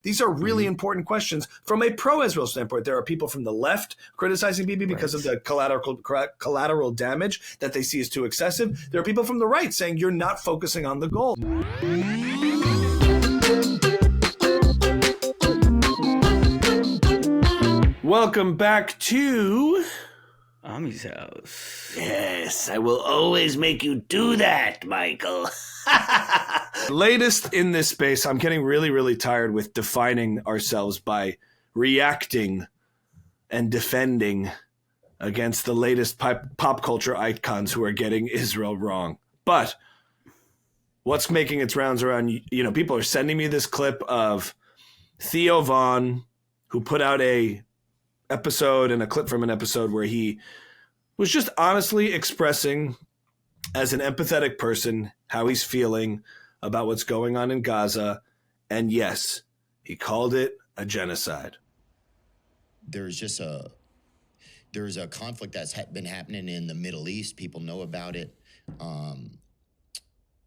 These are really important questions from a pro-Israel standpoint. There are people from the left criticizing Bibi because of the collateral damage that they see as too excessive. There are people from the right saying you're not focusing on the goal. Welcome back to Ami's house. Yes, I will always make you do that, Michael. Latest in this space, I'm getting really, really tired with defining ourselves by reacting and defending against the latest pop culture icons who are getting Israel wrong. But what's making its rounds around, people are sending me this clip of Theo Vaughn, who put out a episode and a clip from an episode where he was just honestly expressing as an empathetic person how he's feeling about what's going on in Gaza. And yes, he called it a genocide. There's a conflict that's been happening in the Middle East. People know about it,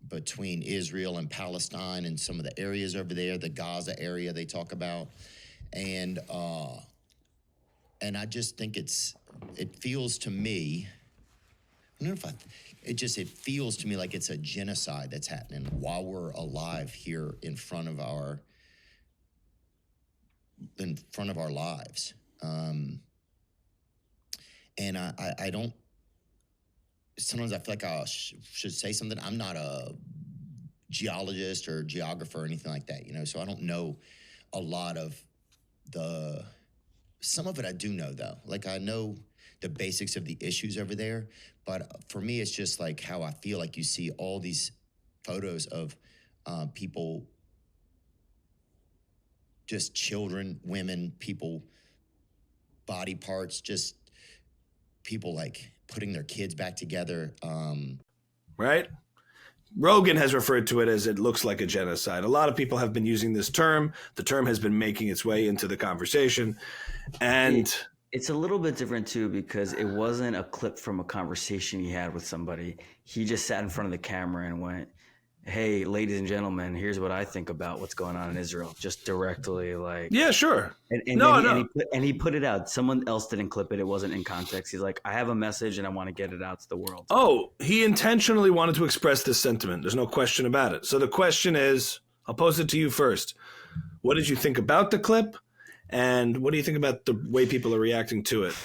between Israel and Palestine and some of the areas over there, the Gaza area they talk about. And I just think it feels to me, it feels to me like it's a genocide that's happening while we're alive here in front of our lives. And I don't, sometimes I feel like I should say something. I'm not a geologist or geographer or anything like that, so I don't know a lot of some of it I do know though. Like I know the basics of the issues over there, but for me, it's just like how I feel like you see all these photos of people, just children, women, people, body parts, just people like putting their kids back together. Right? Rogan has referred to it as it looks like a genocide. A lot of people have been using this term. The term has been making its way into the conversation. And it's a little bit different too, because it wasn't a clip from a conversation he had with somebody. He just sat in front of the camera and went, "Hey, ladies and gentlemen, here's what I think about what's going on in Israel." Just directly, like, yeah, sure. And he put it out. Someone else didn't clip it. It wasn't in context. He's like, "I have a message and I want to get it out to the world." Oh, he intentionally wanted to express this sentiment. There's no question about it. So the question is, I'll pose it to you first. What did you think about the clip? And what do you think about the way people are reacting to it?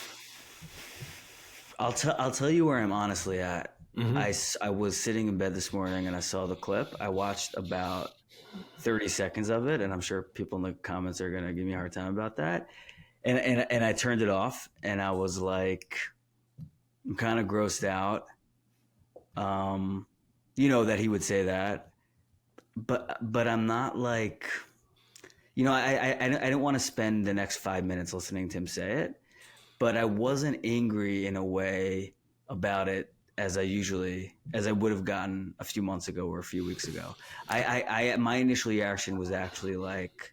I'll tell you where I'm honestly at. Mm-hmm. I was sitting in bed this morning and I saw the clip. I watched about 30 seconds of it, and I'm sure people in the comments are gonna give me a hard time about that. And I turned it off, and I was like, I'm kind of grossed out. That he would say that, but I'm not like, I didn't want to spend the next 5 minutes listening to him say it, but I wasn't angry in a way about it as I would have gotten a few months ago or a few weeks ago. My initial reaction was actually like,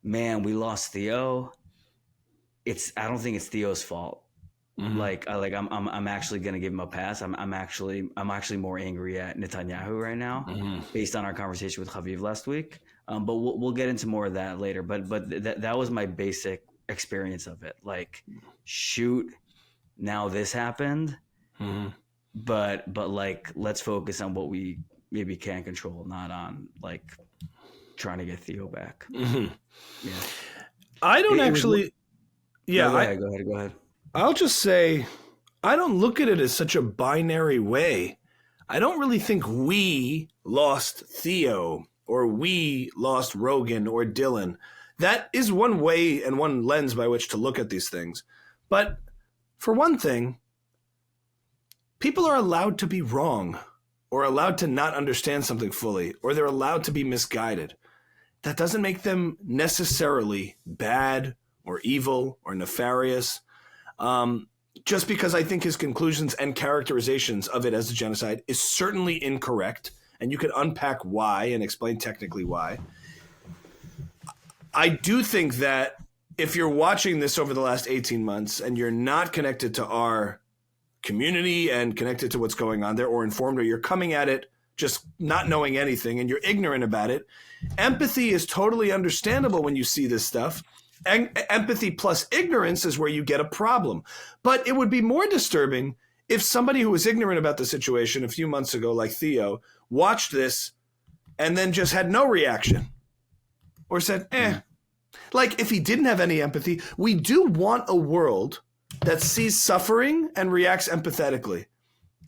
man, we lost Theo. I don't think it's Theo's fault. Mm-hmm. I'm actually gonna give him a pass. I'm actually more angry at Netanyahu right now, based on our conversation with Haviv last week. But we'll get into more of that later. But that was my basic experience of it. Like, shoot, now this happened. Mm-hmm. But like, let's focus on what we maybe can control, not on like trying to get Theo back. Mm-hmm. Yeah, I don't actually. Yeah, go ahead. I'll just say, I don't look at it as such a binary way. I don't really think we lost Theo or we lost Rogan or Dillon. That is one way and one lens by which to look at these things. But for one thing, people are allowed to be wrong or allowed to not understand something fully, or they're allowed to be misguided. That doesn't make them necessarily bad or evil or nefarious. Just because I think his conclusions and characterizations of it as a genocide is certainly incorrect, and you could unpack why and explain technically why. I do think that if you're watching this over the last 18 months and you're not connected to our community and connected to what's going on there or informed, or you're coming at it just not knowing anything and you're ignorant about it. Empathy is totally understandable when you see this stuff. And empathy plus ignorance is where you get a problem. But it would be more disturbing if somebody who was ignorant about the situation a few months ago, like Theo, watched this and then just had no reaction or said, eh. Like if he didn't have any empathy, we do want a world that sees suffering and reacts empathetically.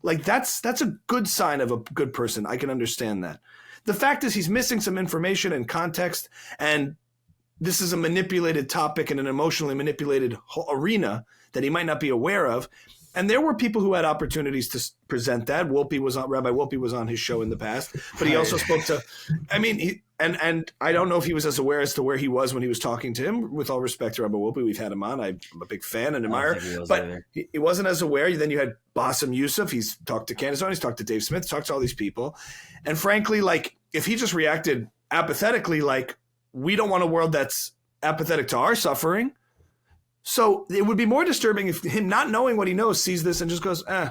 Like that's a good sign of a good person. I can understand that. The fact is he's missing some information and context, and this is a manipulated topic in an emotionally manipulated arena that he might not be aware of. And there were people who had opportunities to present that. Rabbi Wolpe was on his show in the past, but he also spoke to, I mean, and I don't know if he was as aware as to where he was when he was talking to him. With all respect to Rabbi Wolpe, we've had him on. I'm a big fan and admirer, but he wasn't as aware. Then you had Bassem Youssef. He's talked to Candace Owens, he's talked to Dave Smith, talked to all these people. And frankly, like if he just reacted apathetically, like we don't want a world that's apathetic to our suffering. So it would be more disturbing if him not knowing what he knows sees this and just goes, eh.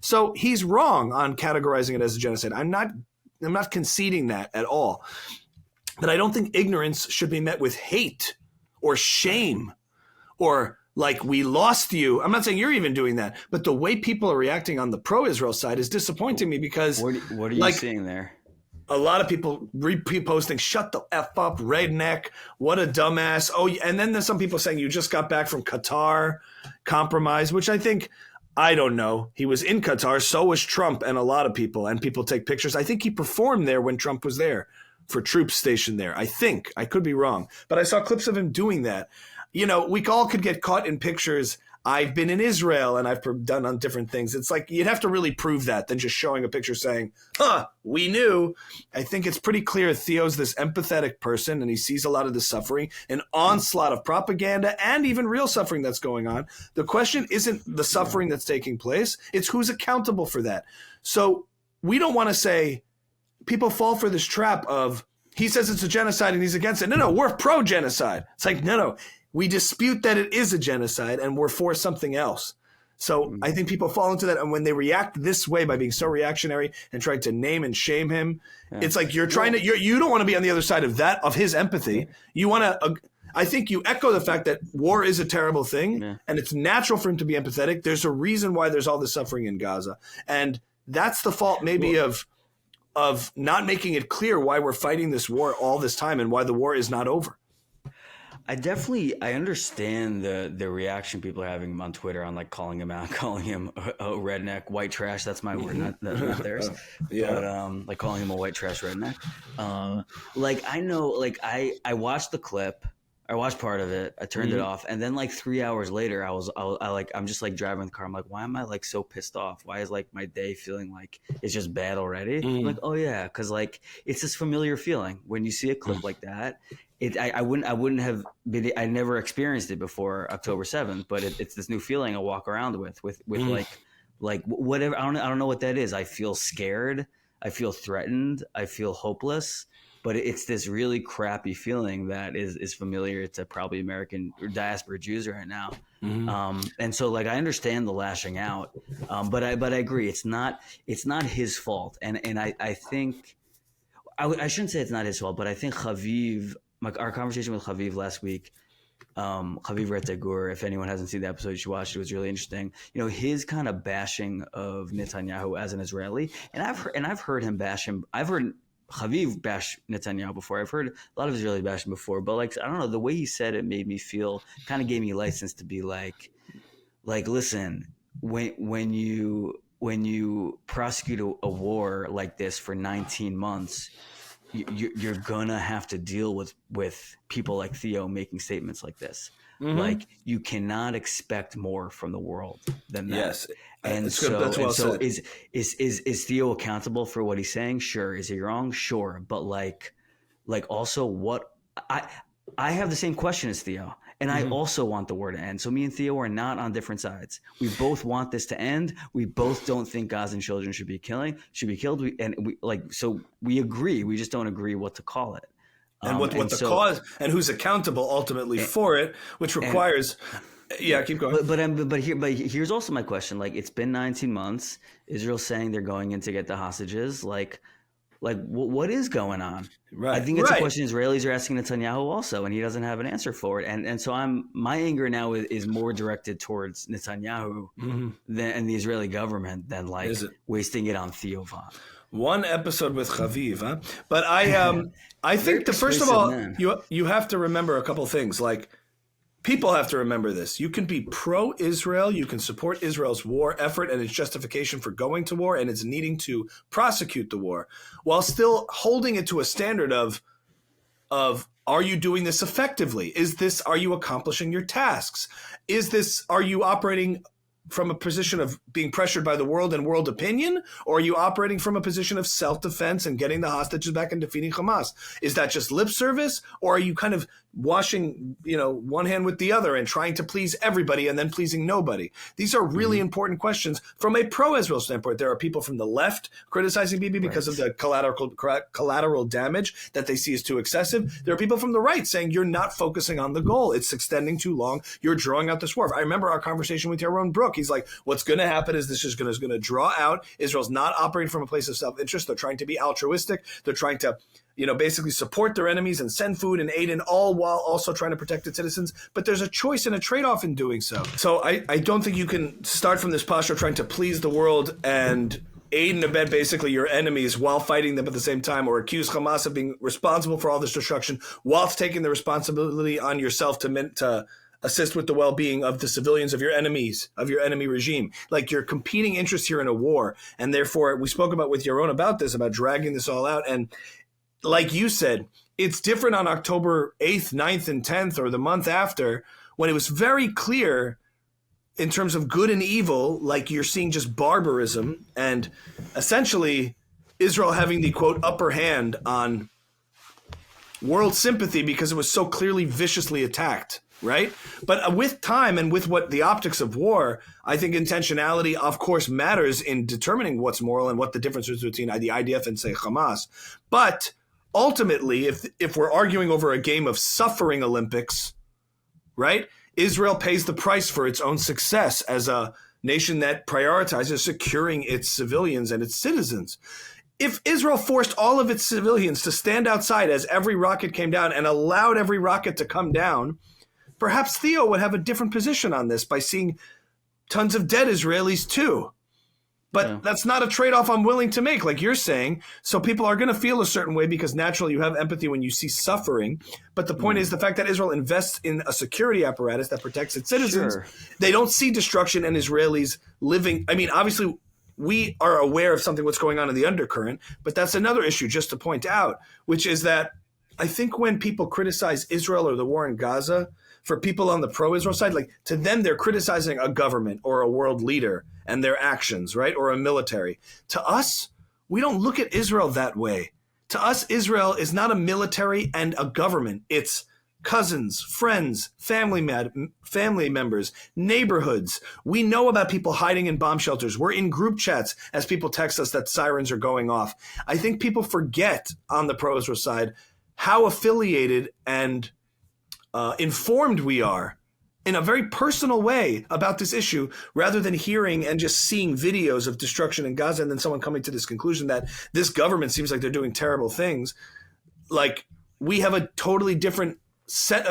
So he's wrong on categorizing it as a genocide. I'm not conceding that at all. But I don't think ignorance should be met with hate or shame or like we lost you. I'm not saying you're even doing that, but the way people are reacting on the pro-Israel side is disappointing me because what are you seeing there? A lot of people reposting, shut the F up, redneck, what a dumbass. Oh, and then there's some people saying you just got back from Qatar, compromise, which I think, I don't know. He was in Qatar, so was Trump and a lot of people, and people take pictures. I think he performed there when Trump was there for troops stationed there. I think. I could be wrong. But I saw clips of him doing that. You know, we all could get caught in pictures. I've been in Israel and I've done on different things. It's like you'd have to really prove that than just showing a picture saying, we knew. I think it's pretty clear Theo's this empathetic person and he sees a lot of the suffering, an onslaught of propaganda and even real suffering that's going on. The question isn't the suffering that's taking place. It's who's accountable for that. So we don't want to say people fall for this trap of he says it's a genocide and he's against it. No, we're pro-genocide. It's like, no. We dispute that it is a genocide and we're for something else. So I think people fall into that. And when they react this way by being so reactionary and trying to name and shame him, it's like you're trying to, you don't want to be on the other side of that, of his empathy. You want to, I think you echo the fact that war is a terrible thing and it's natural for him to be empathetic. There's a reason why there's all this suffering in Gaza. And that's the fault maybe of not making it clear why we're fighting this war all this time and why the war is not over. I understand the reaction people are having on Twitter on like calling him a redneck, white trash. That's my word, not theirs. But like calling him a white trash redneck. Like I know, like I watched the clip. I watched part of it. I turned it off, and then like 3 hours later, I'm just like driving the car. I'm like, why am I like so pissed off? Why is like my day feeling like it's just bad already? I'm like, oh yeah, because like it's this familiar feeling when you see a clip like that. I wouldn't have been. I never experienced it before October 7th, but it's this new feeling I walk around with like whatever. I don't know what that is. I feel scared. I feel threatened. I feel hopeless. But it's this really crappy feeling that is familiar to probably American or diaspora Jews right now. And so like I understand the lashing out, but I agree it's not his fault. And I think I shouldn't say it's not his fault, but I think Chaviv, our conversation with Chaviv last week, Chaviv Retzagur, if anyone hasn't seen the episode, you should watch it. It was really interesting. You know, his kind of bashing of Netanyahu as an Israeli, and I've heard him bash him. I've heard Chaviv bash Netanyahu before. I've heard a lot of Israeli bash him before, but like I don't know, the way he said it made me feel, kind of gave me license to be like listen, when you prosecute a war like this for 19 months. You're gonna have to deal with people like Theo making statements like this. Like you cannot expect more from the world than that. Yes, and so is Theo accountable for what he's saying? Sure. Is he wrong? Sure. But like also what I have the same question as Theo. And I also want the war to end. So me and Theo are not on different sides. We both want this to end. We both don't think Gazan children should be killed. So we agree. We just don't agree what to call it. And what the cause and who's accountable ultimately for it, which requires Yeah, keep going. But here's also my question. Like, it's been 19 months. Israel's saying they're going in to get the hostages. Like what is going on? Right. I think it's a question Israelis are asking Netanyahu also, and he doesn't have an answer for it. And so my anger now is more directed towards Netanyahu and the Israeli government than like wasting it on Theo Von. One episode with Chaviv, huh? But I think first of all, you have to remember a couple things. Like, people have to remember this. You can be pro-Israel. You can support Israel's war effort and its justification for going to war and its needing to prosecute the war, while still holding it to a standard of are you doing this effectively? Are you accomplishing your tasks? Are you operating from a position of being pressured by the world and world opinion, or are you operating from a position of self-defense and getting the hostages back and defeating Hamas? Is that just lip service, or are you kind of washing, one hand with the other and trying to please everybody and then pleasing nobody? These are really important questions from a pro-Israel standpoint. There are people from the left criticizing Bibi because of the collateral damage that they see as too excessive. There are people from the right saying you're not focusing on the goal. It's extending too long. You're drawing out this war. I remember our conversation with Yaron Brook. He's like, what's going to happen is this is going to draw out. Israel's not operating from a place of self-interest. They're trying to be altruistic. They're trying to basically support their enemies and send food and aid in, all while also trying to protect its citizens. But there's a choice and a trade-off in doing so. So I don't think you can start from this posture trying to please the world and aid and abet basically your enemies while fighting them at the same time, or accuse Hamas of being responsible for all this destruction whilst taking the responsibility on yourself to assist with the well-being of the civilians of your enemies, of your enemy regime. Like, you're competing interests here in a war. And therefore, we spoke with Yaron about this, about dragging this all out. And like you said, it's different on October 8th, 9th, and 10th, or the month after, when it was very clear in terms of good and evil, like you're seeing just barbarism and essentially Israel having the, quote, upper hand on world sympathy because it was so clearly viciously attacked, right? But with time and with what the optics of war, I think intentionality, of course, matters in determining what's moral and what the difference is between the IDF and, say, Hamas. But ultimately, if we're arguing over a game of suffering Olympics, right, Israel pays the price for its own success as a nation that prioritizes securing its civilians and its citizens. If Israel forced all of its civilians to stand outside as every rocket came down and allowed every rocket to come down, perhaps Theo would have a different position on this by seeing tons of dead Israelis too. But that's not a trade-off I'm willing to make, like you're saying. So people are going to feel a certain way because naturally you have empathy when you see suffering. But the point is the fact that Israel invests in a security apparatus that protects its citizens. Sure. They don't see destruction and Israelis living. I mean, obviously, we are aware of what's going on in the undercurrent. But that's another issue just to point out, which is that I think when people criticize Israel or the war in Gaza, for people on the pro-Israel side, like, to them, they're criticizing a government or a world leader and their actions, right? Or a military. To us, we don't look at Israel that way. To us, Israel is not a military and a government. It's cousins, friends, family members, neighborhoods. We know about people hiding in bomb shelters. We're in group chats as people text us that sirens are going off. I think people forget on the pro-Israel side how affiliated and informed we are in a very personal way about this issue, rather than hearing and just seeing videos of destruction in Gaza and then someone coming to this conclusion that this government seems like they're doing terrible things. Like, we have a totally different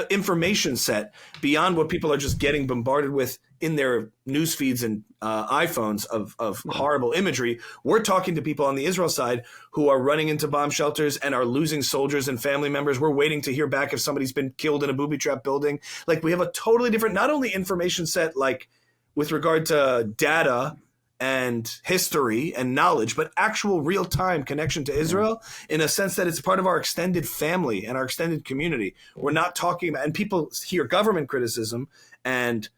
information set beyond what people are just getting bombarded with in their news feeds and iPhones of horrible imagery. We're talking to people on the Israel side who are running into bomb shelters and are losing soldiers and family members. We're waiting to hear back if somebody's been killed in a booby trap building. Like, we have a totally different, not only information set, like with regard to data and history and knowledge, but actual real-time connection to Israel in a sense that it's part of our extended family and our extended community. We're not talking about, and people hear government criticism and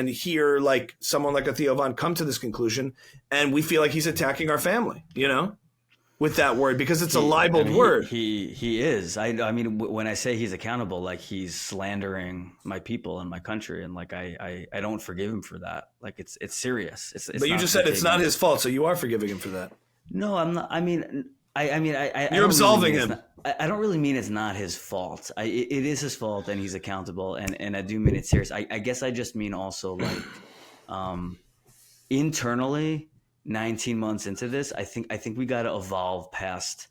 hear like someone like a Theo Von come to this conclusion, and we feel like he's attacking our family, with that word, because it's a libeled word. He is. I mean, when I say he's accountable, like, he's slandering my people and my country, and like I don't forgive him for that. Like, it's serious. It's but you just said it's not his fault, so you are forgiving him for that. No, I'm not. I mean, I mean, I You're don't really absolving mean him. I don't really mean it's not his fault. It is his fault, and he's accountable, and I do mean it serious. I guess I just mean also like internally, 19 months into this, I think we got to evolve past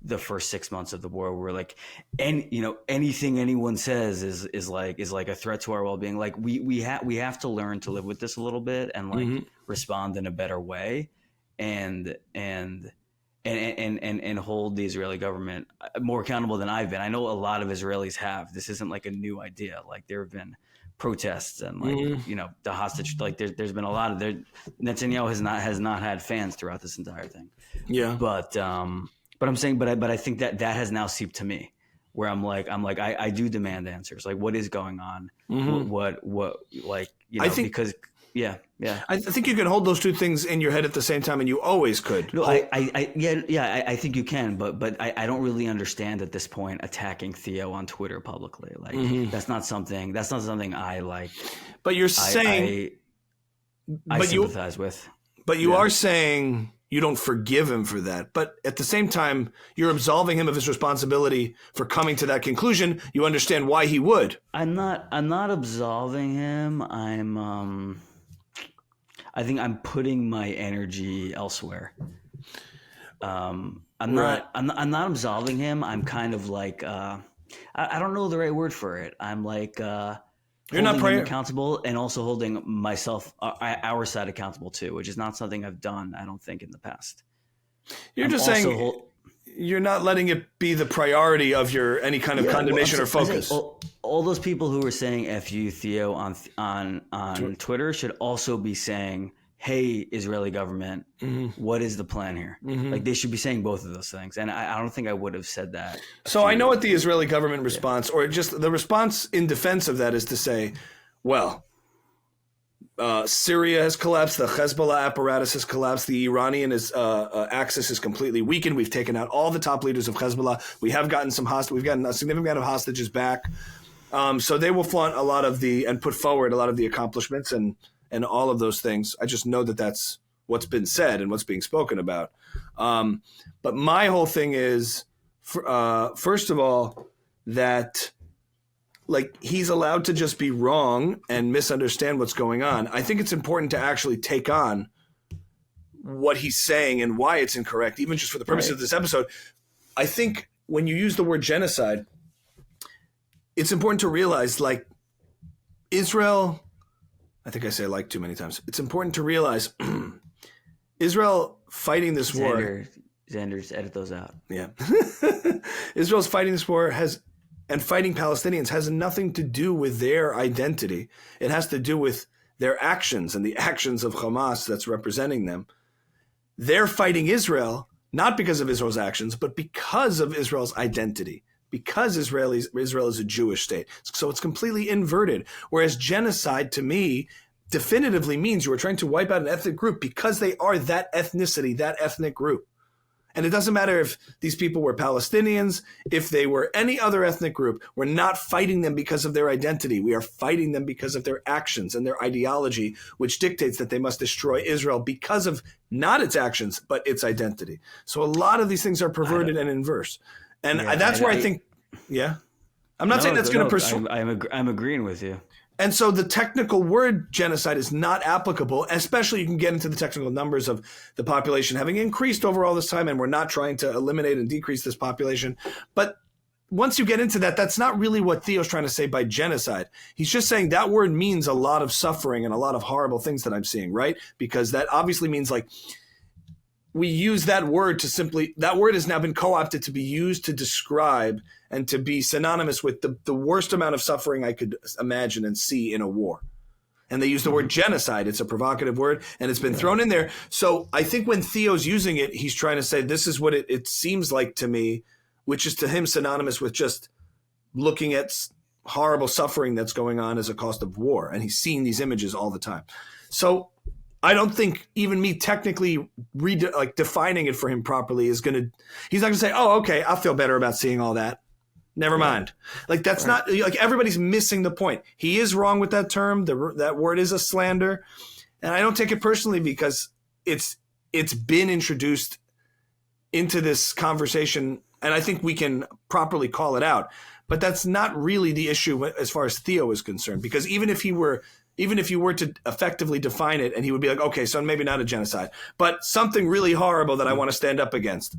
the first 6 months of the war. Where like, and anything anyone says is like a threat to our well-being. Like we have to learn to live with this a little bit and like respond in a better way, and hold the Israeli government more accountable than I've been. I know a lot of Israelis have. This isn't like a new idea. Like there have been protests and like the hostage. Like there's been a lot of there. Netanyahu has not had fans throughout this entire thing. Yeah, But I'm saying, but I think that has now seeped to me, where I'm like I do demand answers. Like what is going on? What like I think because. Yeah. I think you can hold those two things in your head at the same time, and you always could. No, I think you can, but I don't really understand at this point attacking Theo on Twitter publicly. Like that's not something I like. But you're saying, I sympathize with. But you are saying you don't forgive him for that. But at the same time, you're absolving him of his responsibility for coming to that conclusion. You understand why he would. I'm not absolving him. I think I'm putting my energy elsewhere. I'm not absolving him. I'm kind of like I don't know the right word for it. I'm like You're not him accountable and also holding myself our side accountable too, which is not something I've done, I don't think, in the past. You're just saying you're not letting it be the priority of your any kind of condemnation or focus. All those people who are saying "F you, Theo" on Twitter should also be saying, "Hey, Israeli government, what is the plan here?" Like they should be saying both of those things, and I don't think I would have said that. So I know what the Israeli government response, or just the response in defense of that, is to say, "Well, Syria has collapsed. The Hezbollah apparatus has collapsed. The Iranian axis is completely weakened. We've taken out all the top leaders of Hezbollah. We have gotten we've gotten a significant amount of hostages back. So they will flaunt a lot of and put forward a lot of the accomplishments and all of those things. I just know that that's what's been said and what's being spoken about. But my whole thing is, first of all, that like he's allowed to just be wrong and misunderstand what's going on. I think it's important to actually take on what he's saying and why it's incorrect, even just for the purpose of this episode. I think when you use the word genocide, it's important to realize, like, Israel, I think I say like too many times. It's important to realize Israel fighting this war. Xander's edit those out. Yeah. Israel's fighting this war and fighting Palestinians has nothing to do with their identity. It has to do with their actions and the actions of Hamas that's representing them. They're fighting Israel, not because of Israel's actions, but because of Israel's identity, because Israel is a Jewish state. So it's completely inverted. Whereas genocide, to me, definitively means you are trying to wipe out an ethnic group because they are that ethnicity, that ethnic group. And it doesn't matter if these people were Palestinians, if they were any other ethnic group. We're not fighting them because of their identity. We are fighting them because of their actions and their ideology, which dictates that they must destroy Israel because of not its actions, but its identity. So a lot of these things are perverted and inverse. And that's where I think, I'm not saying that's going to pursue. I'm agreeing with you. And so the technical word genocide is not applicable, especially you can get into the technical numbers of the population having increased over all this time, and we're not trying to eliminate and decrease this population. But once you get into that, that's not really what Theo's trying to say by genocide. He's just saying that word means a lot of suffering and a lot of horrible things that I'm seeing, right? Because that obviously means, like, we use that word that word has now been co-opted to be used to describe and to be synonymous with the worst amount of suffering I could imagine and see in a war. And they use the word genocide. It's a provocative word, and it's been thrown in there. So I think when Theo's using it, he's trying to say, this is what it seems like to me, which is to him synonymous with just looking at horrible suffering that's going on as a cost of war. And he's seeing these images all the time. So I don't think even me technically defining it for him properly is going to – he's not going to say, oh, okay, I'll feel better about seeing all that. Never mind. Like, that's not – like, everybody's missing the point. He is wrong with that term. That word is a slander. And I don't take it personally because it's been introduced into this conversation, and I think we can properly call it out. But that's not really the issue as far as Theo is concerned, because even if you were to effectively define it, and he would be like, okay, so maybe not a genocide, but something really horrible that I want to stand up against.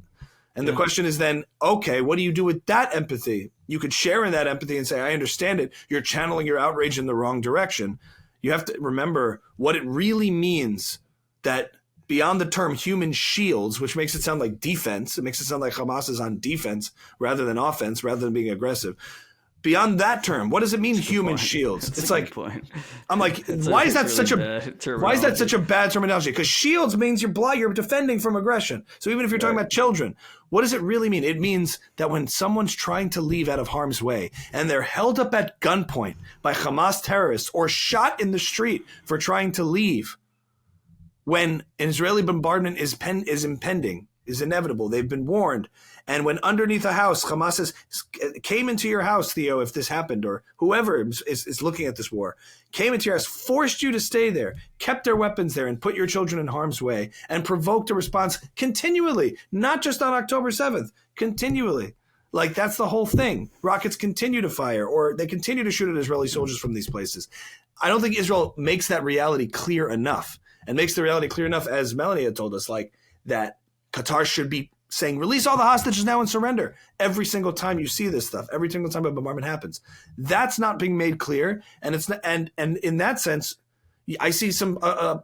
And the question is then, okay, what do you do with that empathy? You could share in that empathy and say, I understand it. You're channeling your outrage in the wrong direction. You have to remember what it really means, that beyond the term human shields, which makes it sound like defense, it makes it sound like Hamas is on defense rather than offense, rather than being aggressive. Beyond that term, what does it mean, human shields? It's like, I'm like, why is that such a bad terminology? Because shields means you're defending from aggression. So even if you're talking about children, what does it really mean? It means that when someone's trying to leave out of harm's way and they're held up at gunpoint by Hamas terrorists or shot in the street for trying to leave, when an Israeli bombardment is impending, is inevitable, they've been warned, and when underneath a house, Hamas came into your house, Theo, if this happened, or whoever is looking at this war, came into your house, forced you to stay there, kept their weapons there, and put your children in harm's way, and provoked a response continually, not just on October 7th, continually. Like, that's the whole thing. Rockets continue to fire, or they continue to shoot at Israeli soldiers from these places. I don't think Israel makes that reality clear enough, and makes the reality clear enough, as Melanie had told us, like, that Qatar should be saying, release all the hostages now and surrender. Every single time you see this stuff, every single time a bombardment happens, that's not being made clear. And it's not, and in that sense, I see some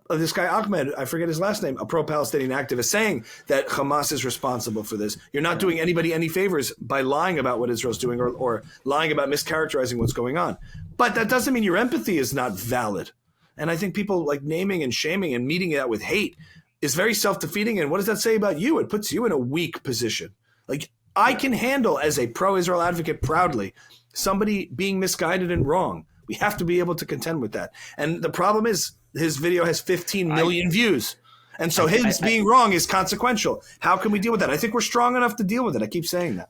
this guy Ahmed, I forget his last name, a pro-Palestinian activist, saying that Hamas is responsible for this. You're not doing anybody any favors by lying about what Israel's doing, or lying about mischaracterizing what's going on. But that doesn't mean your empathy is not valid. And I think people like naming and shaming and meeting that with hate is very self-defeating. And what does that say about you? It puts you in a weak position. Like, I can handle, as a pro-Israel advocate proudly, somebody being misguided and wrong. We have to be able to contend with that. And the problem is his video has 15 million views. And so his being wrong is consequential. How can we deal with that? I think we're strong enough to deal with it. I keep saying that.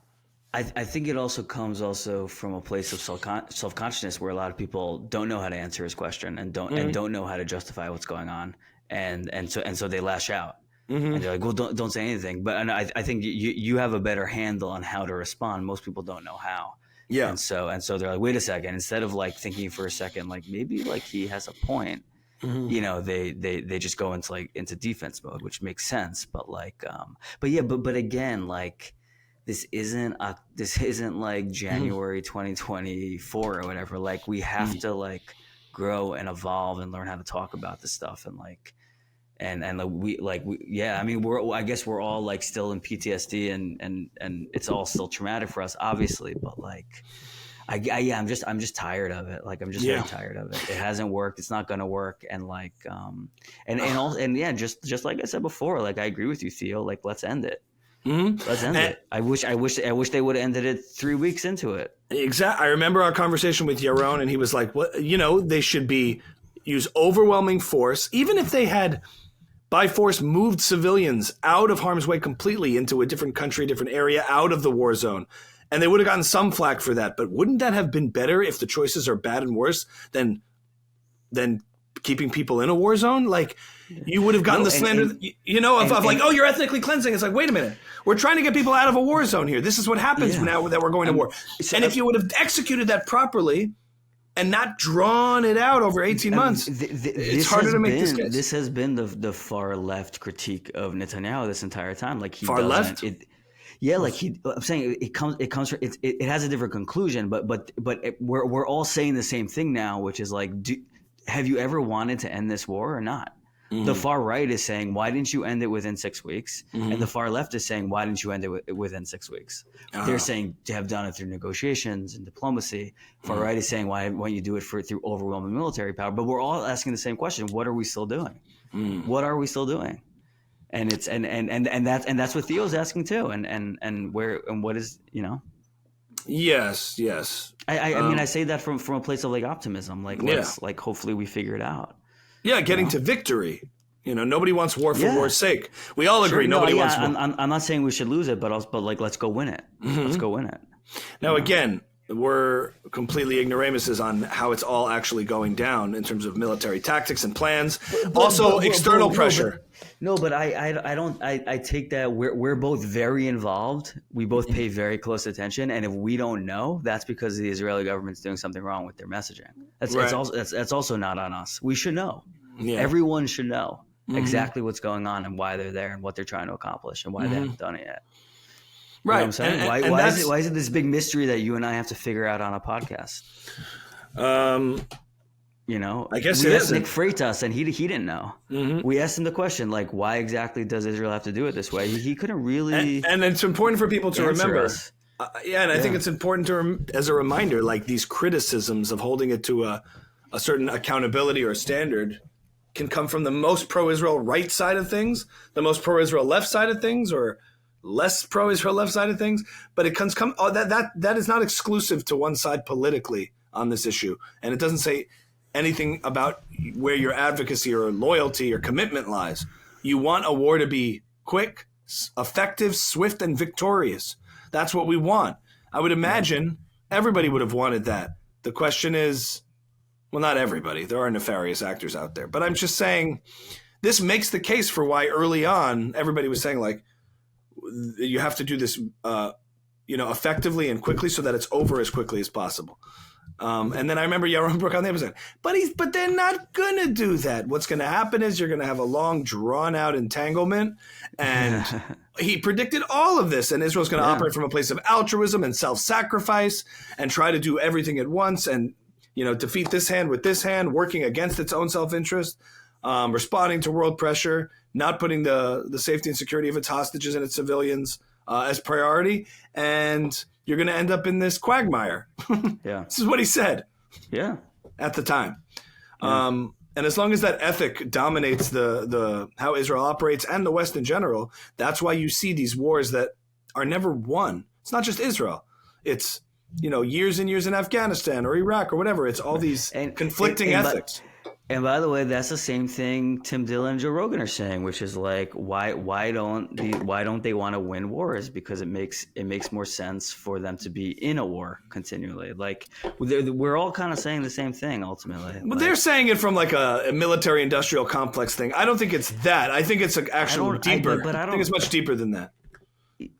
I think it also comes from a place of self-consciousness, where a lot of people don't know how to answer his question and don't know how to justify what's going on. And so they lash out, and they're like, well, don't say anything. But I think you have a better handle on how to respond. Most people don't know how. Yeah. And so they're like, wait a second. Instead of like thinking for a second, like maybe like he has a point, they just go into defense mode, which makes sense. But but again, like this isn't like January 2024 or whatever. Like, we have to like grow and evolve and learn how to talk about this stuff, and I guess we're all like still in PTSD, and it's all still traumatic for us, obviously, but like I'm just tired of it. Like, I'm just very tired of it. It hasn't worked. It's not going to work. And like just like I said before, like, I agree with you, Theo, like, let's end it. Let's end it. I wish they would have ended it 3 weeks into it. Exactly. I remember our conversation with Yaron, and he was like, "What? They should use overwhelming force, even if they had by force moved civilians out of harm's way completely into a different country, different area, out of the war zone, and they would have gotten some flack for that. But wouldn't that have been better if the choices are bad and worse than keeping people in a war zone? Like, you would have gotten the slander, of like, oh, you're ethnically cleansing. It's like, wait a minute. We're trying to get people out of a war zone here. This is what happens now that we're going to war. And if you would have executed that properly and not drawn it out over 18 months, it's harder to make this case. This has been the far left critique of Netanyahu this entire time. Like, far left? I'm saying it comes from, it has a different conclusion, but we're all saying the same thing now, which is like, have you ever wanted to end this war or not? The far right is saying, why didn't you end it within 6 weeks? And the far left is saying, why didn't you end it within 6 weeks? They're saying to have done it through negotiations and diplomacy. Far right is saying, why don't you do it through overwhelming military power? But we're all asking the same question: what are we still doing? What are we still doing? And it's and that's what Theo's asking too. And what is, Yes. I mean, I say that from a place of like optimism. Like, let's like, hopefully we figure it out. Yeah, getting to victory. Nobody wants war for war's sake. We all agree. Nobody wants war. I'm not saying we should lose it, but like, let's go win it. Let's go win it. Now, again, we're completely ignoramuses on how it's all actually going down in terms of military tactics and plans. External pressure. But I don't. I take that we're both very involved. We both pay very close attention, and if we don't know, that's because the Israeli government's doing something wrong with their messaging. That's also not on us. We should know. Yeah. Everyone should know exactly what's going on and why they're there and what they're trying to accomplish and why they haven't done it yet. You know what I'm saying? Why is it this big mystery that you and I have to figure out on a podcast? I guess we asked Nick Freitas and he didn't know. We asked him the question, like, why exactly does Israel have to do it this way? He couldn't really. And it's important for people to remember. I think it's important as a reminder, like these criticisms of holding it to a certain accountability or standard can come from the most pro-Israel right side of things, the most pro-Israel left side of things, or less pro-Israel left side of things. But it that is not exclusive to one side politically on this issue. And it doesn't say anything about where your advocacy or loyalty or commitment lies. You want a war to be quick, effective, swift, and victorious. That's what we want. I would imagine everybody would have wanted that. The question is, well, not everybody. There are nefarious actors out there. But I'm just saying this makes the case for why early on everybody was saying, like, you have to do this effectively and quickly so that it's over as quickly as possible. And then I remember Yaron Brook on the episode, but they're not going to do that. What's going to happen is you're going to have a long, drawn-out entanglement. And he predicted all of this. And Israel's going to operate from a place of altruism and self-sacrifice and try to do everything at once and, defeat this hand with this hand, working against its own self-interest, responding to world pressure, not putting the safety and security of its hostages and its civilians as priority. And you're going to end up in this quagmire. Yeah. This is what he said. Yeah. At the time. Yeah. And as long as that ethic dominates the how Israel operates and the West in general, that's why you see these wars that are never won. It's not just Israel. It's, years and years in Afghanistan or Iraq or whatever. It's all these conflicting ethics. And by the way, that's the same thing Tim Dillon and Joe Rogan are saying, which is like, why don't they want to win wars? Because it makes more sense for them to be in a war continually. Like we're all kind of saying the same thing ultimately. But they're saying it from like a military industrial complex thing. I don't think it's that. I think it's actually deeper. I think it's much deeper than that.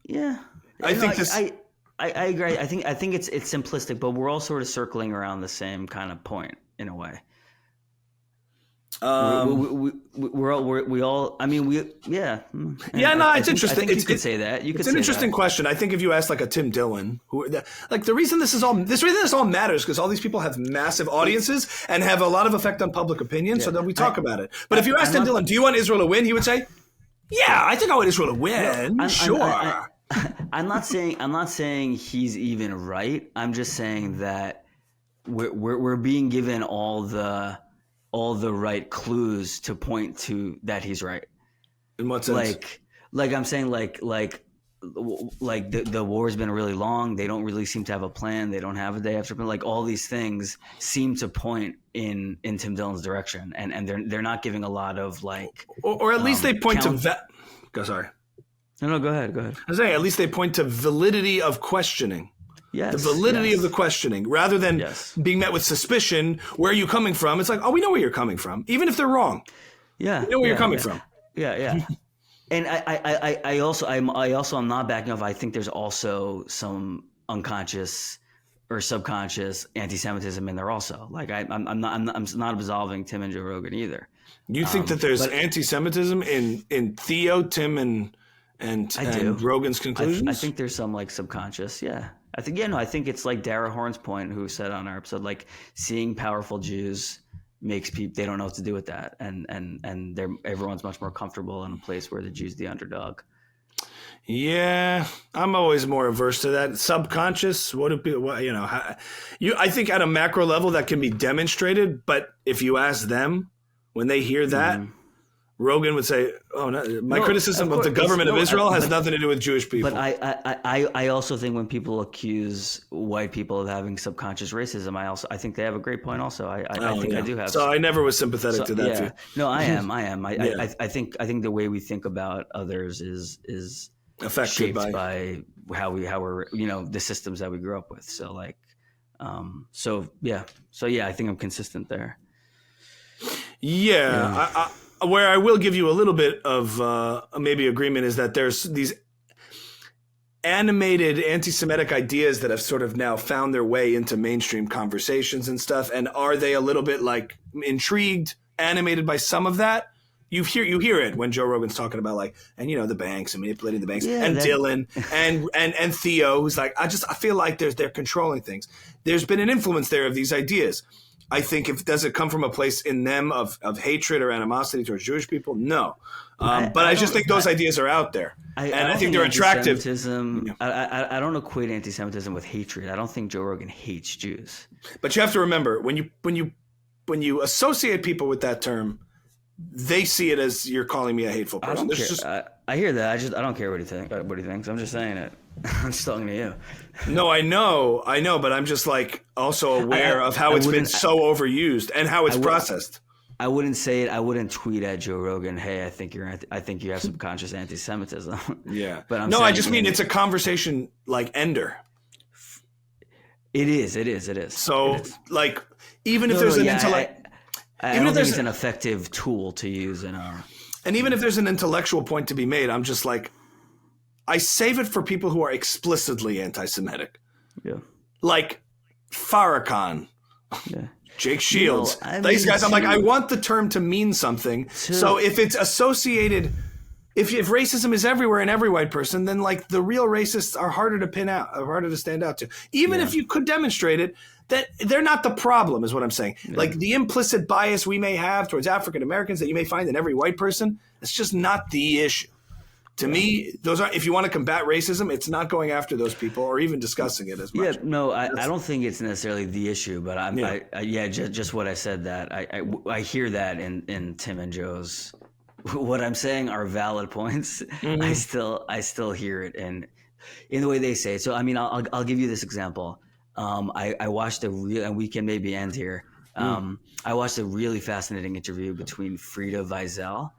Yeah, I agree. I think it's simplistic, but we're all sort of circling around the same kind of point in a way. It's interesting. You could say that. It's an interesting question. I think if you ask like a Tim Dillon, the reason this all matters because all these people have massive audiences and have a lot of effect on public opinion. So then we talk about it. But if you ask Tim Dillon, do you want Israel to win? He would say, yeah, I think I want Israel to win. Sure. I'm not saying he's even right. I'm just saying that we're being given all the right clues to point to that he's right. In what sense? Like I'm saying, like the war's been really long. They don't really seem to have a plan. They don't have a day after plan. Like all these things seem to point in Tim Dillon's direction, and they're not giving a lot of like, or at least they point to. Go sorry. No, go ahead. I was saying at least they point to validity of questioning. Yes, the validity of the questioning, rather than being met with suspicion. Where are you coming from? It's like, oh, we know where you're coming from, even if they're wrong. Yeah, we know where you're coming from. Yeah. And I also am not backing off. I think there's also some unconscious or subconscious anti-Semitism in there also. Like I'm not absolving Tim and Joe Rogan either. You think that there's anti-Semitism in Theo, Tim, and Rogan's conclusions? I think there's some like subconscious. Yeah. I think it's like Dara Horn's point, who said on our episode, like seeing powerful Jews makes people, they don't know what to do with that. And everyone's much more comfortable in a place where the Jew's the underdog. Yeah, I'm always more averse to that. Subconscious, I think at a macro level that can be demonstrated, but if you ask them, when they hear that, Rogan would say, "Oh, no, my criticism of the government of Israel has nothing to do with Jewish people." But I also think when people accuse white people of having subconscious racism, I think they have a great point. Also, I do have. So I never was sympathetic to that view. No, I am. I think the way we think about others is affected shaped by how we're the systems that we grew up with. So like So yeah, I think I'm consistent there. Yeah. Where I will give you a little bit of maybe agreement is that there's these animated anti-Semitic ideas that have sort of now found their way into mainstream conversations and stuff. And are they a little bit like intrigued, animated by some of that? You hear it when Joe Rogan's talking about like, and the banks and manipulating the banks, and Dillon and Theo, who's like, I feel like they're controlling things. There's been an influence there of these ideas. I think does it come from a place in them of hatred or animosity towards Jewish people? No. But I just think those ideas are out there. I think they're attractive. I don't equate anti-Semitism with hatred. I don't think Joe Rogan hates Jews. But you have to remember, when you associate people with that term, they see it as you're calling me a hateful person. I don't care. I hear that. I don't care what he thinks. I'm just saying it. I'm just talking to you. No, I know, but I'm just like also aware of how it's been so overused and how it's processed. I wouldn't say it. I wouldn't tweet at Joe Rogan, "Hey, I think you have subconscious anti-Semitism." Yeah, but I just mean it's a conversation like ender. It is. So, like, even if there's an intellect. I don't think it's an effective tool to use in our... And even if there's an intellectual point to be made, I'm just like, I save it for people who are explicitly anti-Semitic. Yeah. Like Farrakhan, Jake Shields. These guys, I'm like, I want the term to mean something. So if it's associated... If racism is everywhere in every white person, then like the real racists are harder to pin out, are harder to stand out to. Even if you could demonstrate it, that they're not the problem, is what I'm saying. Yeah. Like the implicit bias we may have towards African Americans that you may find in every white person, it's just not the issue. To me, those are, if you want to combat racism, it's not going after those people or even discussing it as much. Yeah, no, I don't think it's necessarily the issue, but just what I said, that I hear that in Tim and Joe's. What I'm saying are valid points. Mm-hmm. I still hear it in the way they say it. So I mean, I'll give you this example. I watched and we can maybe end here. I watched a really fascinating interview between Frida Wiesel.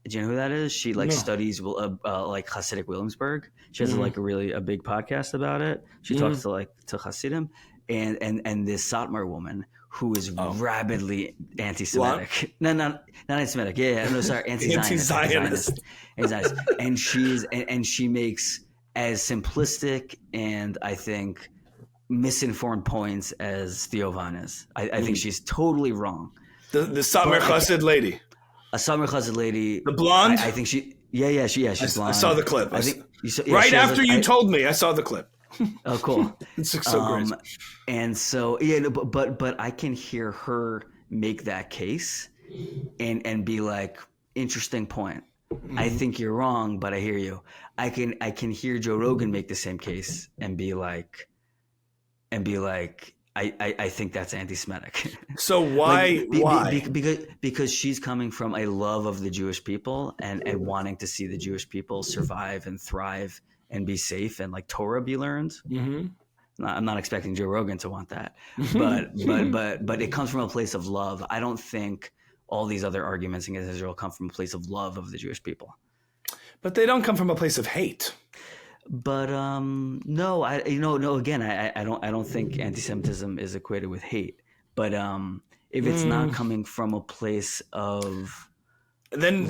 Do you know who that is? She studies like Hasidic Williamsburg. She has like a big podcast about it. She talks to Hasidim and this Satmar woman who is rabidly anti-Semitic. No, not anti-Semitic. No, sorry, anti-Zionist. And she makes as simplistic and I think misinformed points as Theo Van is. I think she's totally wrong. The Satmar Chassid lady. A Satmar Chassid lady. The blonde? I think she. Yeah, she's blonde. I saw the clip. I think after you told me, I saw the clip. Oh, cool. It's so great. And so but I can hear her make that case and be like, interesting point. I think you're wrong, but I hear you. I can hear Joe Rogan make the same case and be like, I think that's anti-Semitic. So why? Because she's coming from a love of the Jewish people and wanting to see the Jewish people survive and thrive and be safe and like Torah be learned. Mm-hmm. I'm not expecting Joe Rogan to want that, but it comes from a place of love. I don't think all these other arguments against Israel come from a place of love of the Jewish people. But they don't come from a place of hate. But no. Again, I don't think anti-Semitism is equated with hate. But if it's not coming from a place of then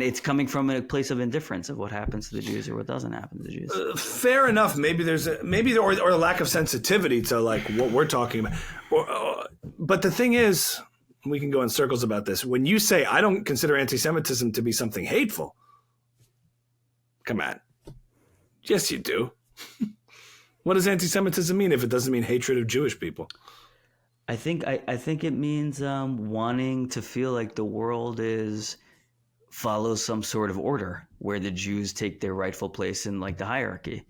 it's coming from a place of indifference of what happens to the Jews or what doesn't happen to the Jews. Fair enough. Maybe there's or a lack of sensitivity to like what we're talking about. But the thing is, we can go in circles about this. When you say I don't consider anti-Semitism to be something hateful, come on. Yes, you do. What does anti-Semitism mean if it doesn't mean hatred of Jewish people? I think it means wanting to feel like the world follows some sort of order where the Jews take their rightful place in like the hierarchy.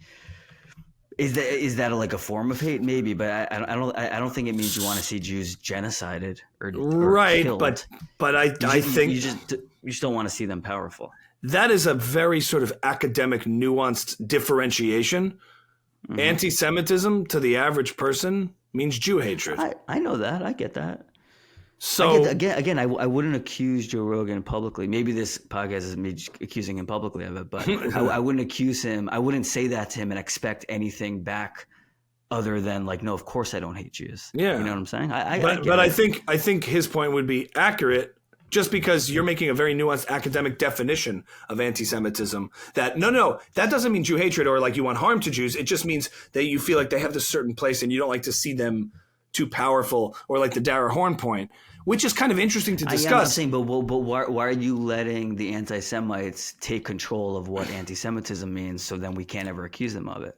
Is that like a form of hate? Maybe, but I don't think it means you want to see Jews genocided or right. Killed. But I think you just don't want to see them powerful. That is a very sort of academic, nuanced differentiation. Mm-hmm. Anti-Semitism to the average person means Jew hatred. I know that. I get that. So again, I wouldn't accuse Joe Rogan publicly. Maybe this podcast is me accusing him publicly of it, but I wouldn't accuse him. I wouldn't say that to him and expect anything back other than like, no, of course I don't hate Jews. Yeah. You know what I'm saying? I But get it. I think his point would be accurate just because you're making a very nuanced academic definition of anti-Semitism. That that doesn't mean Jew hatred or like you want harm to Jews. It just means that you feel like they have this certain place and you don't like to see them too powerful, or like the Dara Horn point, which is kind of interesting to discuss. I'm not saying, but why are you letting the anti-Semites take control of what anti-Semitism means, so then we can't ever accuse them of it?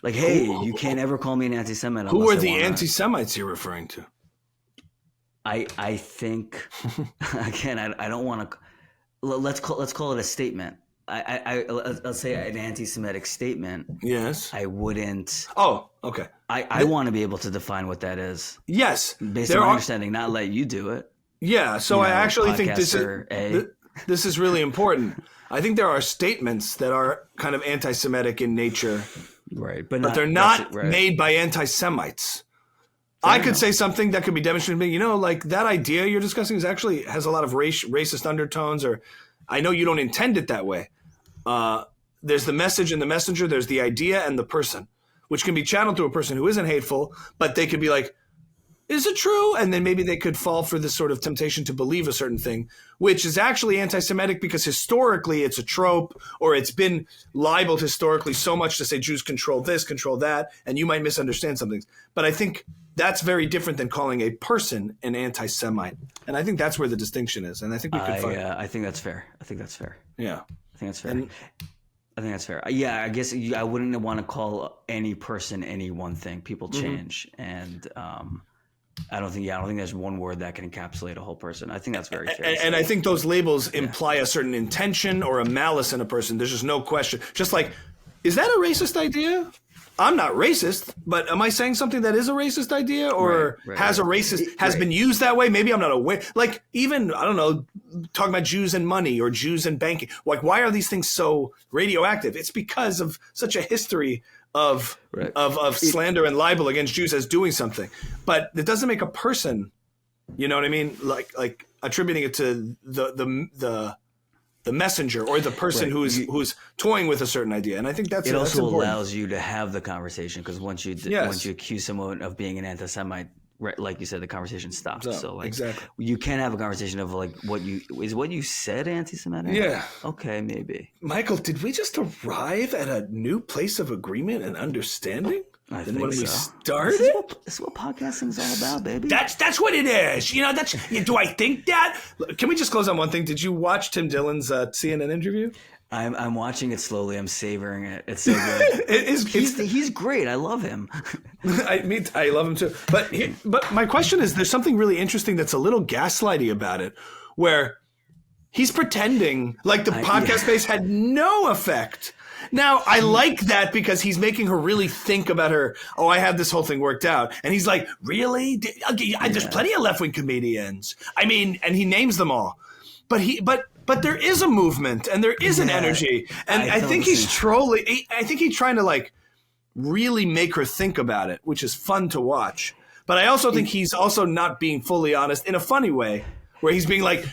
Like, hey, you can't ever call me an anti-Semite. Who are the anti-Semites you're referring to? I think again, I don't want to. Let's call it a statement. I'll say an anti-Semitic statement. Yes. I wouldn't. Oh, okay. I want to be able to define what that is. Yes. Based on my understanding, not let you do it. Yeah. So I actually think this is really important. I think there are statements that are kind of anti-Semitic in nature, right? But they're not made by anti-Semites. I could say something that could be demonstrated to me, like that idea you're discussing has a lot of racist undertones, or I know you don't intend it that way. There's the message and the messenger, there's the idea and the person, which can be channeled to a person who isn't hateful, but they could be like, is it true? And then maybe they could fall for this sort of temptation to believe a certain thing, which is actually anti-Semitic because historically it's a trope, or it's been libeled historically so much to say Jews control this, control that, and you might misunderstand some things. But I think that's very different than calling a person an anti-Semite. And I think that's where the distinction is. And I think we could find I think that's fair. I think that's fair. Yeah. I think that's fair. I think that's fair. Yeah, I guess I wouldn't want to call any person any one thing. People change. And I don't think there's one word that can encapsulate a whole person. I think that's very fair. And I think those labels imply a certain intention or a malice in a person. There's just no question. Just like, is that a racist idea? I'm not racist, but am I saying something that is a racist idea, or has been used that way? Maybe I'm not aware. Like, even, I don't know, talking about Jews and money or Jews and banking. Like, why are these things so radioactive? It's because of such a history of slander and libel against Jews as doing something. But it doesn't make a person, you know what I mean? Like attributing it to the messenger or the person who's toying with a certain idea. And I think that's also important. allows you to have the conversation, because once you accuse someone of being an anti-Semite, like you said, the conversation stops. So like, exactly. You can't have a conversation of like what you said anti-Semitic? Yeah. Okay, maybe. Michael, did we just arrive at a new place of agreement and understanding? I than think when so. we started? This is what podcasting's all about, baby. That's what it is. Do I think that? Can we just close on one thing? Did you watch Tim Dillon's CNN interview? I'm watching it slowly. I'm savoring it. It's so good. He's great. I love him. I love him too. But my question is, there's something really interesting that's a little gaslighty about it, where he's pretending like the podcast space had no effect. Now, I like that because he's making her really think about her. Oh, I have this whole thing worked out. And he's like, really? There's plenty of left-wing comedians. I mean, and he names them all. But there is a movement and there is an energy. And I think he's trolling. I think he's trying to like really make her think about it, which is fun to watch. But I also think he's also not being fully honest in a funny way, where he's being like,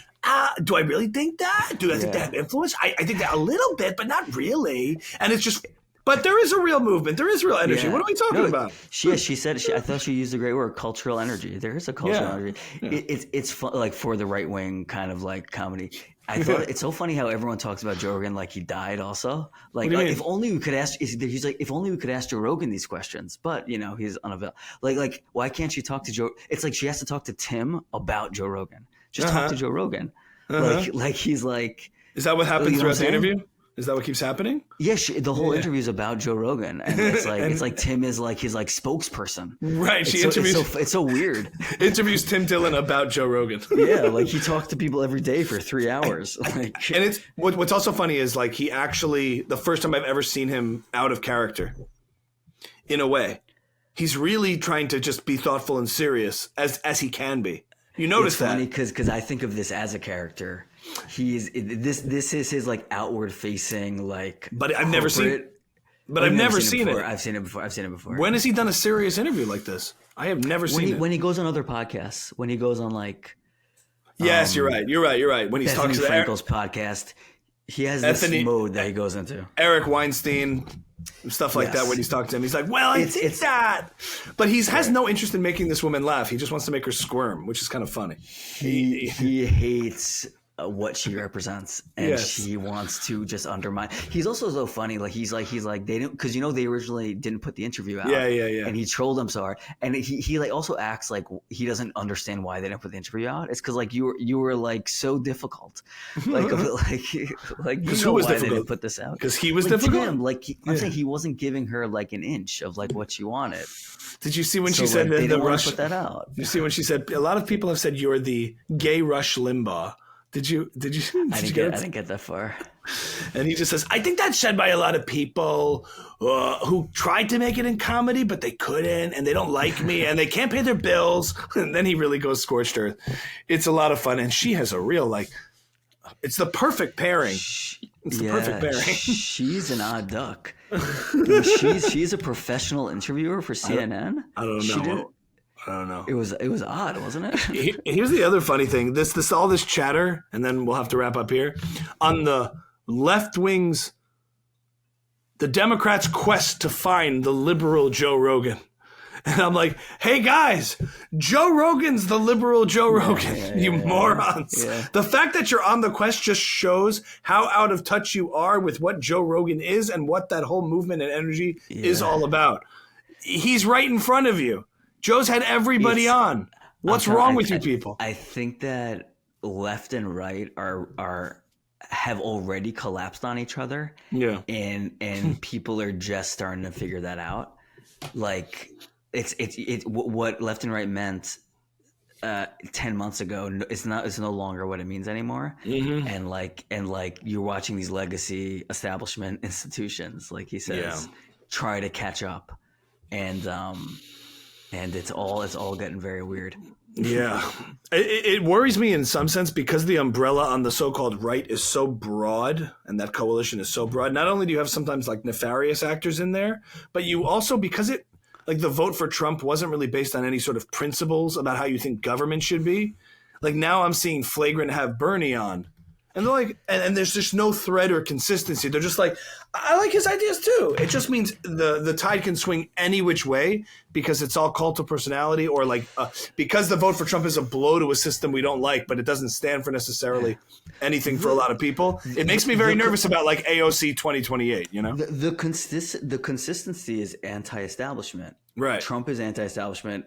do I really think that? Do I think that have influence? I think that a little bit, but not really. And it's just, but there is a real movement. There is real energy. What are we talking about? She said, I thought she used a great word, cultural energy. There is a cultural energy. Yeah. It's fun, like for the right wing kind of like comedy. I thought it's so funny how everyone talks about Joe Rogan like he died also. Like, if only we could ask, he's like, if only we could ask Joe Rogan these questions, but he's unavailable. Like, why can't she talk to Joe? It's like she has to talk to Tim about Joe Rogan. Just talk to Joe Rogan. Like he's like. Is that what happens throughout the interview? Is that what keeps happening? Yeah, the whole interview is about Joe Rogan, and it's like Tim is like his like spokesperson. Right. It's so weird. Interviews Tim Dillon about Joe Rogan. Yeah, like he talked to people every day for 3 hours. And it's what's also funny is like he actually, the first time I've ever seen him out of character, in a way, he's really trying to just be thoughtful and serious as he can be. You notice it's funny because I think of this as a character. This is his like outward facing like. But I've never seen it. But I've never seen it. I've seen it before. When has he done a serious interview like this? I have never seen it. When he goes on other podcasts, when he goes on like. Yes, you're right. When he's talking to Frankel's podcast, he has this mode that he goes into. Eric Weinstein, Stuff like that Yes. when he's talking to him. He's like, well, I think that. But he has no interest in making this woman laugh. He just wants to make her squirm, which is kind of funny. He hates what she represents, and Yes. she wants to just undermine. He's also so funny. Like he's like they didn't, because they originally didn't put the interview out. Yeah. And he trolled them so hard, and he like also acts like he doesn't understand why they didn't put the interview out. It's because like you were like so difficult, like you know who was why they difficult? didn't put this out, Because he was like, difficult? Tim, I'm saying he wasn't giving her like an inch of like what she wanted. Did you see when So, she said like, they the don't want Rush? to put that out. You see when she said, a lot of people have said you're the gay Rush Limbaugh. Did you I get didn't get that far. And he just says, I think that's said by a lot of people who tried to make it in comedy, but they couldn't, and they don't like me, and they can't pay their bills. And then he really goes scorched earth. It's a lot of fun. And she has a real, like, it's the perfect pairing. It's the perfect pairing. She's an odd duck. She's a professional interviewer for CNN. I don't know. I don't know. It was odd, wasn't it? Here's the other funny thing. All this chatter, and then we'll have to wrap up here. On the left wing's, the Democrats' quest to find the liberal Joe Rogan. And I'm like, hey guys, Joe Rogan's the liberal Joe Rogan, you morons. Yeah. The fact that you're on the quest just shows how out of touch you are with what Joe Rogan is and what that whole movement and energy is all about. He's right in front of you. Joe's had everybody on. What's wrong with you people? I think that left and right have already collapsed on each other. Yeah. And people are just starting to figure that out. Like it's what left and right meant 10 months ago. It's no longer what it means anymore. Mm-hmm. And like you're watching these legacy establishment institutions, like he says, try to catch up. And it's all getting very weird. Yeah. It worries me in some sense because the umbrella on the so-called right is so broad and that coalition is so broad. Not only do you have sometimes like nefarious actors in there, but you also, because it, like the vote for Trump wasn't really based on any sort of principles about how you think government should be. Like now I'm seeing Flagrant have Bernie on. And they're like, and there's just no thread or consistency. They're just like, I like his ideas too. It just means the tide can swing any which way because it's all cult of personality, or like because the vote for Trump is a blow to a system we don't like, but it doesn't stand for necessarily anything for a lot of people. It makes me very nervous about like AOC 2028. You know, the consistency is anti-establishment. Right. Trump is anti-establishment.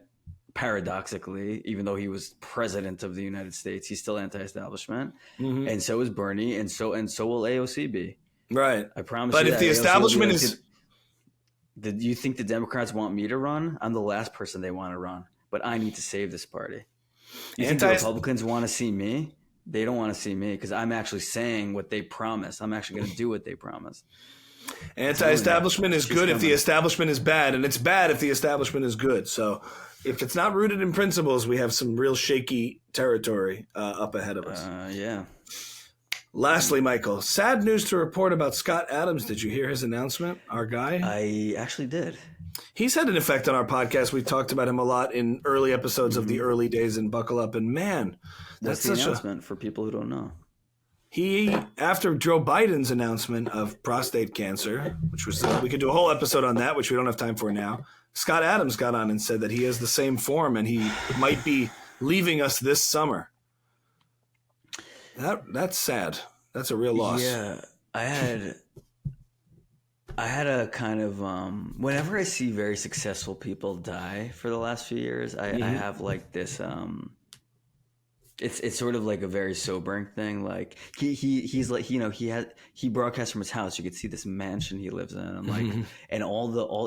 Paradoxically, even though he was president of the United States, he's still anti-establishment, and so is Bernie, and so will AOC be. Right. I promise. But you if that the AOC establishment will be is, do you think the Democrats want me to run? I'm the last person they want to run, but I need to save this party. You think the Republicans want to see me? They don't want to see me because I'm actually saying what they promise. I'm actually going to do what they promise. Anti-establishment is good if the establishment is bad, and it's bad if the establishment is good. So if it's not rooted in principles, we have some real shaky territory up ahead of us. Yeah. Lastly, Michael, sad news to report about Scott Adams. Did you hear his announcement, our guy? I actually did. He's had an effect on our podcast. We talked about him a lot in early episodes of the early days in Buckle Up. And man, that's the announcement for people who don't know. He, after Joe Biden's announcement of prostate cancer, which was, we could do a whole episode on that, which we don't have time for now. Scott Adams got on and said that he has the same form and he might be leaving us this summer. That's sad. That's a real loss. Yeah, I had a kind of whenever I see very successful people die for the last few years, I have like this it's sort of like a very sobering thing. Like he's like, you know, he broadcasts from his house. You could see this mansion he lives in, and like and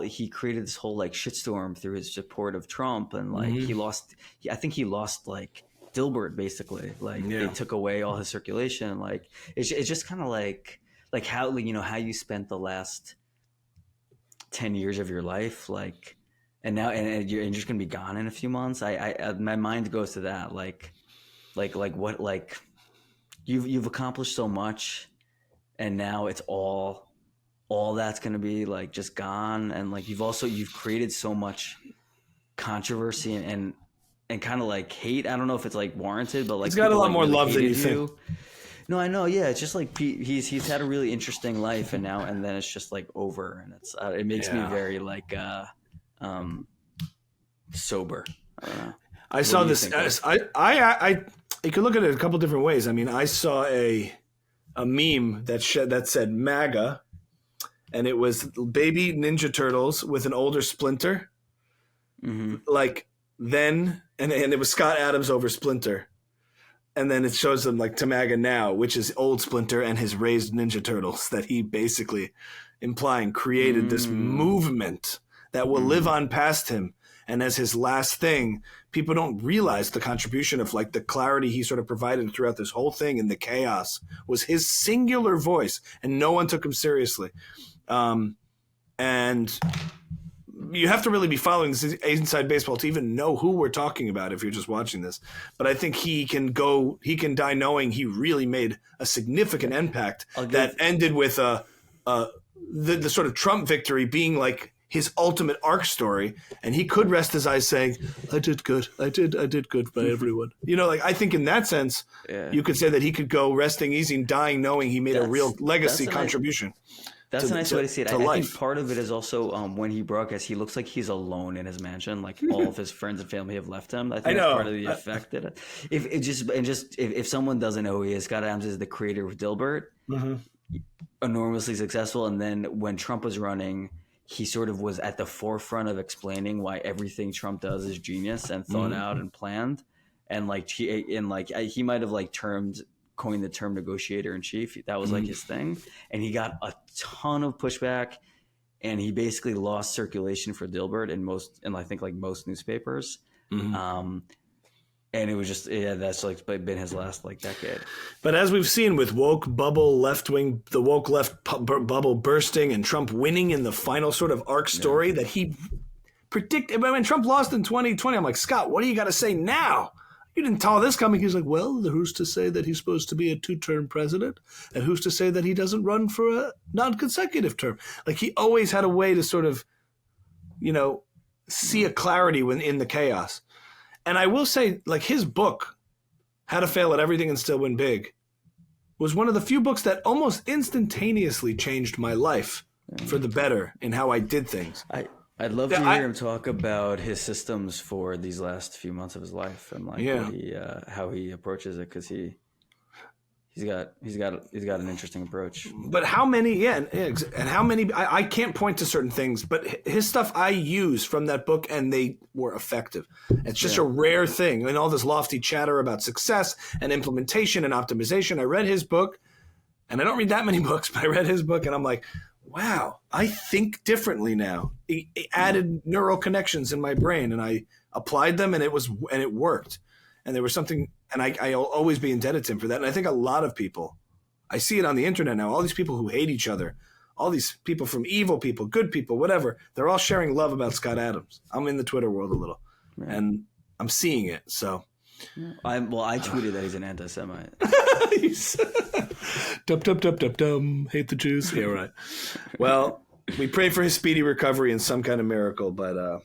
he created this whole like shitstorm through his support of Trump, and like I think he lost like Dilbert basically. Like they took away all his circulation. Like it's just kind of like how, you know, how you spent the last 10 years of your life, like, and now and you're just gonna be gone in a few months. I my mind goes to that, like what, like you've accomplished so much, and now it's all that's gonna be like just gone, and like you've created so much controversy and kind of like hate. I don't know if it's like warranted, but like he's got a lot more love than you think. No, I know. Yeah, it's just like he's had a really interesting life, and then it's just like over, and it makes me very like sober. I don't know. I saw this. I you could look at it a couple different ways. I mean, I saw a meme that said MAGA, and it was baby Ninja Turtles with an older Splinter, like then, and it was Scott Adams over Splinter, and then it shows them like to MAGA now, which is old Splinter and his raised Ninja Turtles that he basically implying created this movement that will live on past him. And as his last thing, people don't realize the contribution of like the clarity he sort of provided throughout this whole thing, and the chaos was his singular voice, and no one took him seriously. And you have to really be following this inside baseball to even know who we're talking about if you're just watching this. But I think he can die knowing he really made a significant impact that ended with the sort of Trump victory being like his ultimate arc story, and he could rest his eyes saying, I did good by everyone. You know, like I think in that sense, you could say that he could go resting easy and dying knowing he made a real legacy contribution. That's a nice way to see it. I think part of it is also when he broadcasts, he looks like he's alone in his mansion. Like all of his friends and family have left him. I think that's part of the effect of it. If someone doesn't know who he is, Scott Adams is the creator of Dilbert, enormously successful. And then when Trump was running, he sort of was at the forefront of explaining why everything Trump does is genius and thought out and planned. And he might have like coined the term negotiator in chief. That was like his thing. And he got a ton of pushback, and he basically lost circulation for Dilbert in I think like most newspapers. And it was just, that's like been his last like decade. But as we've seen with woke bubble, the woke left bubble bursting and Trump winning in the final sort of arc story that he predicted. When Trump lost in 2020, I'm like, Scott, what do you got to say now? You didn't tell this coming. He's like, well, who's to say that he's supposed to be a 2-term president? And who's to say that he doesn't run for a non-consecutive term? Like he always had a way to sort of, see a clarity in the chaos. And I will say, like his book, How to Fail at Everything and Still Win Big, was one of the few books that almost instantaneously changed my life for the better in how I did things. I'd love to hear him talk about his systems for these last few months of his life and like how he approaches it, because he's got an interesting approach. But how many? And how many? I can't point to certain things, but his stuff I use from that book, and they were effective. It's just a rare thing. And all this lofty chatter about success and implementation and optimization. I read his book, and I don't read that many books, but I read his book, and I'm like, wow, I think differently now. It added neural connections in my brain, and I applied them, and it worked. And there was something, and I'll always be indebted to him for that. And I think a lot of people, I see it on the internet now, all these people who hate each other, all these people from evil people, good people, whatever, they're all sharing love about Scott Adams. I'm in the Twitter world a little, and I'm seeing it, so. I tweeted that he's an anti-Semite. Dum, hate the Jews. Yeah, right. Well, we pray for his speedy recovery and some kind of miracle, but,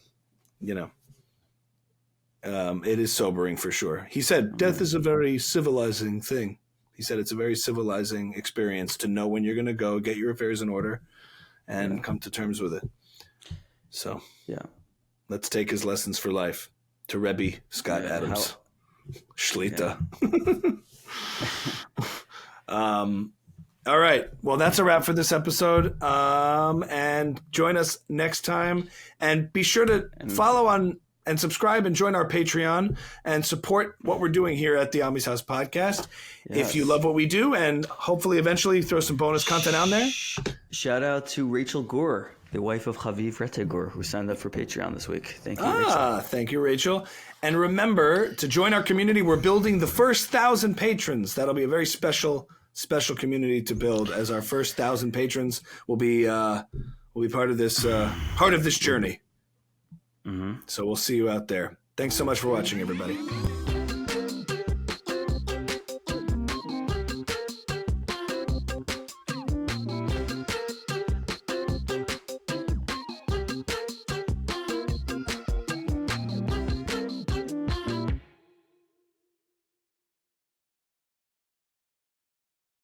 it is sobering for sure. He said death is a very civilizing thing. He said it's a very civilizing experience to know when you're going to go, get your affairs in order, and come to terms with it. So, let's take his lessons for life to Rebbe Scott Adams. Shlita. All right. Well, that's a wrap for this episode. And join us next time. And be sure to follow on and subscribe and join our Patreon and support what we're doing here at the Ami's House Podcast. If you love what we do, and hopefully eventually throw some bonus content on there. Shout out to Rachel Gore, the wife of Chaviv Rettegor, who signed up for Patreon this week. Thank you, Rachel. Thank you, Rachel. And remember to join our community. We're building the first 1,000 patrons. That'll be a very special community to build, as our first 1,000 patrons will be part of this journey. So we'll see you out there. Thanks so much for watching, everybody.